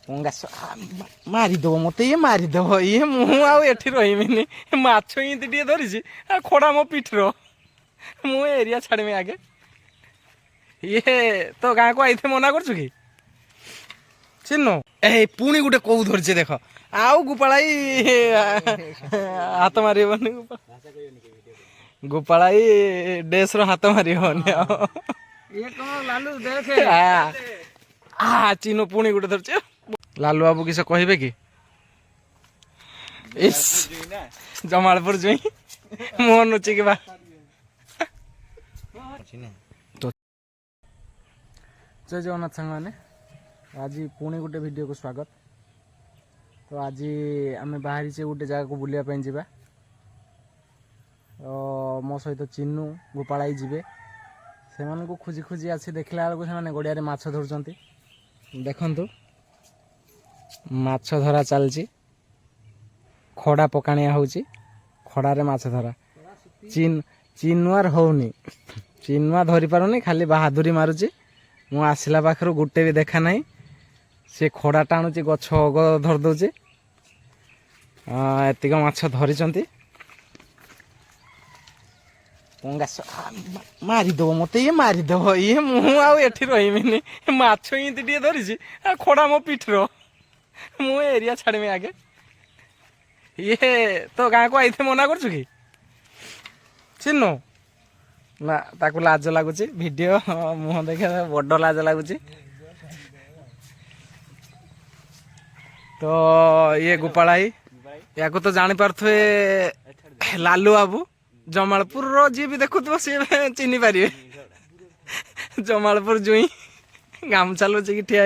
पंगास मारिदेव मत ये मारिदेव ये मुझे रही माछ इंती टे धरी खड़ा मो पिठर मु एरिया छाड़मी आगे ये तो गाँ को आई मना कर चिन्नु ए पुणी गोटे कौ धरचे देख आउ गोपालाई हाथ मार गोपालाई डेस हाथ मार चिन्नु पुणी गोटे धरचे लालू बाबू किस कहे कि जमालपुर जुई मुह नुचिक बा जय जगन्नाथ सांग मैंने आज पुणी गोटे वीडियो को स्वागत। तो आज आम बाहरी से गोटे जगह को बुलाया जावा मो सहित चिन्नू गोपालाई जीवे से खोजी खोजी आसी देखला बेलू से गड़िया माछ धरुंच देखु माछ धरा चलची खड़ा पकाणिया होची खड़ारे माछ धरा चिन्नुआर होनी चिन्नुआ धरी पारुनी खाली बहादुरी मारुची मु आसला पाखर गोटे भी देखा ना सी खड़ा टाणुची गछ अग धरदे एतिक माछ धरी पंगास मारिदेव मत ये मारिदेव ये मुझे रही माछ इंती टे धरी खड़ा मो पिठर मु एरिया छाड़मी आगे ये तो गाँ को आई मना कर चिन्नु ना ताकू लाज लगुच वीडियो मुह देखा बड़ लाज लगुच। तो ये गोपालाई या तो जानी पारे लालू बाबू जमालपुर जी भी देखु सी चिन्ह पारे जमालपुर जुई गामछा लुचिकी ठिया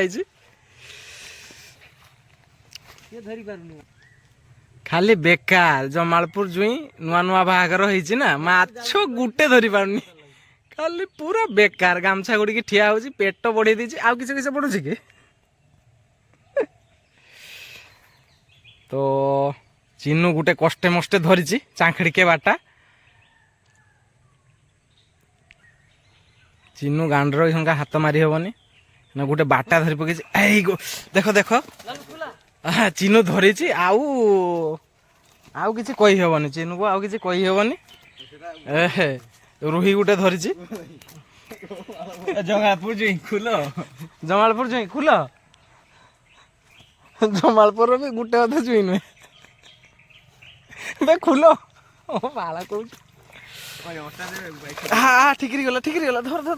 खाली बेकार जमालपुर जुई नुआ नुआ बाहागर होइछि ना माछ गुटे धरी पारनी खाली पूरा बेकार गामछा गुड़ी ठिया होछि पेट बढ़े दीछि आउ किछ किछ पड़ुछि कि तो चिन्नू गुटे कष्टे मष्टे धरिछि चांखड़ी के बाटा चिन्नू गांडर इनका हाथ मारी हेबनी ना गुटे बाटा धरी पके देख देख चिन्नू धरी आउ आउ किसी कही हेबनी चिन्नू को आउ किसी कही हेबनी रुही गुटे धरी जमालपुर जी खुल जमालपुर जी खुल जमालपुर भी गुटे अधे जुई नुहे बे खुल बाला कहूँ हाँ ठीक गला धर धर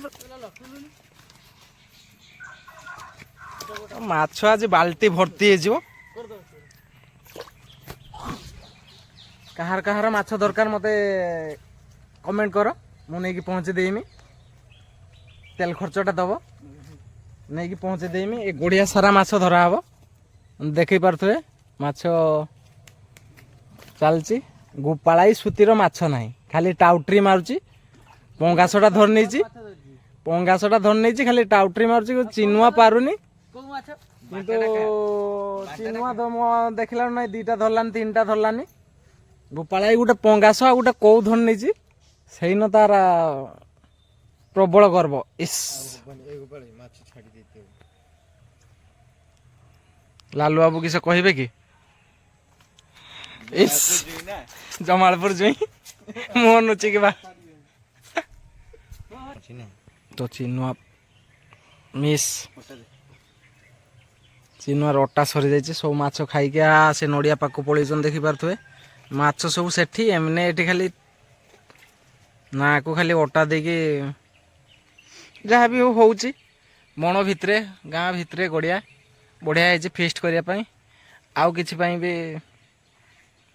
माछ आज बाल्टी भर्ती हो कहार कहार माछ दरकार मते कमेंट कर मु नहीं पहुँचे देमी तेल खर्चटा दब नहीं पहुँचे देमी ए गड़िया सारा माछ धरा हम देख पारे माछ चलची गोपालाई सुतीर माछ नहीं खाली टाउट्री मारुची पंगासटा धर नहीं पंगासटा धर नहीं खाली टाउट्री मारुची चिन्नुआ पारुनी चिन्नुआ देखला ना दीटा धरलानी तीन टा धरलानी गोपालाई गोटे पंगास आ गोटे कौ धर नहीं से न तार प्रबल गर्व इस लालू बाबू किस कहे कि इस जमालपुर जुई मुह नुचिक बा तो चिन्नुआ मिस चिन्नुआ अटा सरी जाइए सब माछ खाई से नड़िया पाक पलैन देखी पारे माछ सब सेठी एमने ये खाली ना को खाली अटा देके जहाँ भी हो बण भितरे गाँ भितरे गड़िया बढ़िया है फिस्ट करने आउ कि भी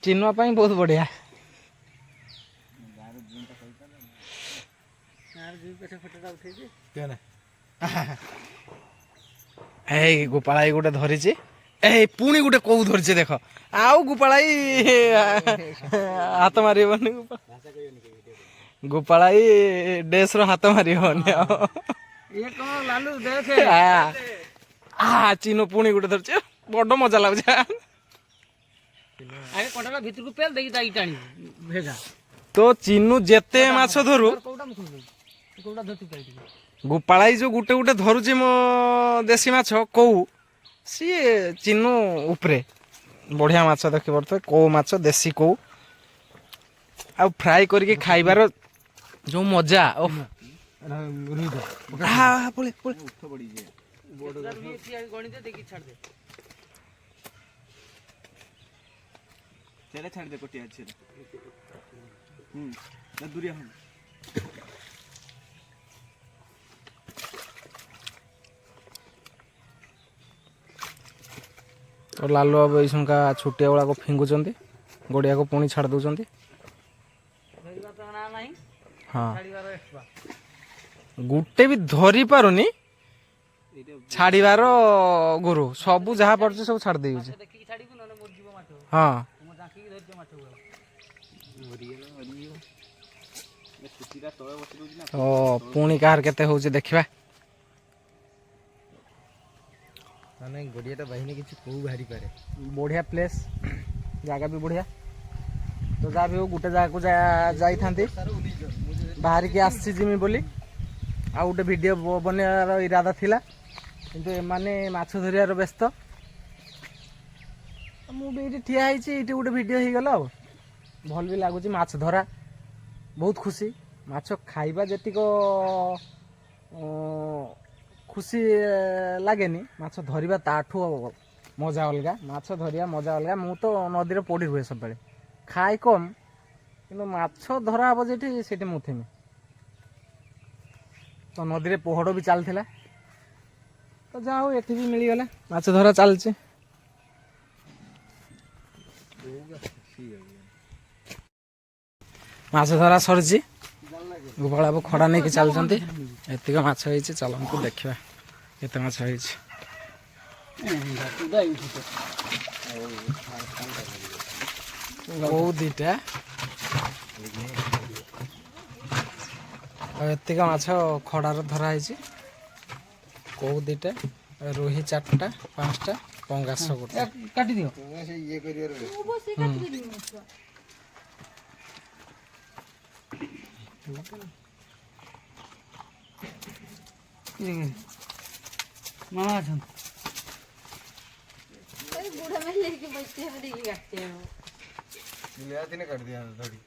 चिन्नुआ बहुत बढ़िया ए गोपालाई गोटे धरी पुणी गोटे कौ धरचे देख आउ गोपालाई हाथ मार गोपालाई डेस हाथ मार चिन्नु पुणी गोटे धरचे बड़ मजा लगुच तो चिन्नु जेते माछ धरू गोपालाई जो गुटे गुटे धरुची मो देसी माछ कौ ସିଏ ଚିନୁ ଉପରେ ବଢ଼ିଆ ମାଛ ଦେଖି ପାରୁଥିବେ କଉ ମାଛ ଦେଶୀ କଉ ଆଉ ଫ୍ରାଏ କରିକି ଖାଇବାର ଯେଉଁ ମଜା ଓ छाड़ दे कोटिया अच्छे दूरिया हम और लालू बाबू ଏଇସଙ୍କା ଛୋଟିଆ ଗୁଡ଼ାକ ଫିଙ୍ଗୁଛନ୍ତି ଗଡ଼ିଆକୁ ପୁଣି ଛାଡ଼ି ଦେଉଛନ୍ତି। ହଁ ଗୋଟେ ବି ଧରି ପାରୁନି ଛାଡ଼ିବାର ଗୁରୁ ସବୁ ଯାହା ପଡୁଛି ସବୁ ଛାଡ଼ି ଦେଇଛି। ହଁ ଓ ପୁଣି କାହାର କେତେ ହଉଛି ଦେଖିବା। ମାନେ ଗଡ଼ିଆଟା ବାହିନି କିଛି କୋଉ ବାହାରି ପାରେ। ବଢ଼ିଆ ପ୍ଲେସ୍ ଜାଗା ବି ବଢ଼ିଆ ତ ଯାହା ବି ହଉ ଗୋଟେ ଜାଗାକୁ ଯାଇଥାନ୍ତି ବାହାରିକି ଆସିଛି ଯିମି ବୋଲି ଆଉ ଗୋଟେ ଭିଡ଼ିଓ ବନେଇବାର ଇରାଦା ଥିଲା କିନ୍ତୁ ଏମାନେ ମାଛ ଧରିବାର ବ୍ୟସ୍ତ ମୁଁ ବି ଏଇଠି ଠିଆ ହେଇଛି ଏଇଠି ଗୋଟେ ଭିଡ଼ିଓ ହେଇଗଲା ଆଉ ଭଲ ବି ଲାଗୁଛି ମାଛ ଧରା ବହୁତ ଖୁସି ମାଛ ଖାଇବା ଯେତିକ ଖୁସି ଲାଗେନି ମାଛ ଧରିବା ତାଠୁ ମଜା ଅଲଗା ମାଛ ଧରିବା ମଜା ଅଲଗା ମୁଁ ତ ନଦୀରେ ପଡ଼ି ରୁହେ ସବୁବେଳେ ଖାଏ କମ୍ କିନ୍ତୁ ମାଛ ଧରା ହେବ ଯେଠି ସେଠି ମୁଁ ଥିମି ତ ନଦୀରେ ପହଡ଼ ବି ଚାଲିଥିଲା ତ ଯାହା ହଉ ଏଠି ବି ମିଳିଗଲା ମାଛ ଧରା ଚାଲିଛି। ମାଛ ଧରା ସରିଛି ଗୋପାଳ ବାବୁ ଖଡ଼ା ନେଇକି ଚାଲୁଛନ୍ତି ଏତିକ ମାଛ ହେଇଛି ଚାଲନ୍ତୁ ଦେଖିବା କେତେ ମାଛ ହେଇଛି। କଉ ଦିଟା ଆଉ ଏତିକ ମାଛ ଖଡ଼ାର ଧରା ହେଇଛି କଉ ଦିଟା ରୋହି 4ଟା 5ଟା ପଙ୍ଗାସ ଗୋଟେ କାଟିଦିଅ ମାମା ଅଛନ୍ତି बुढ़ा में लेके बैठते हैं देखिए काटते हैं ले आते ना कर दिया थोड़ी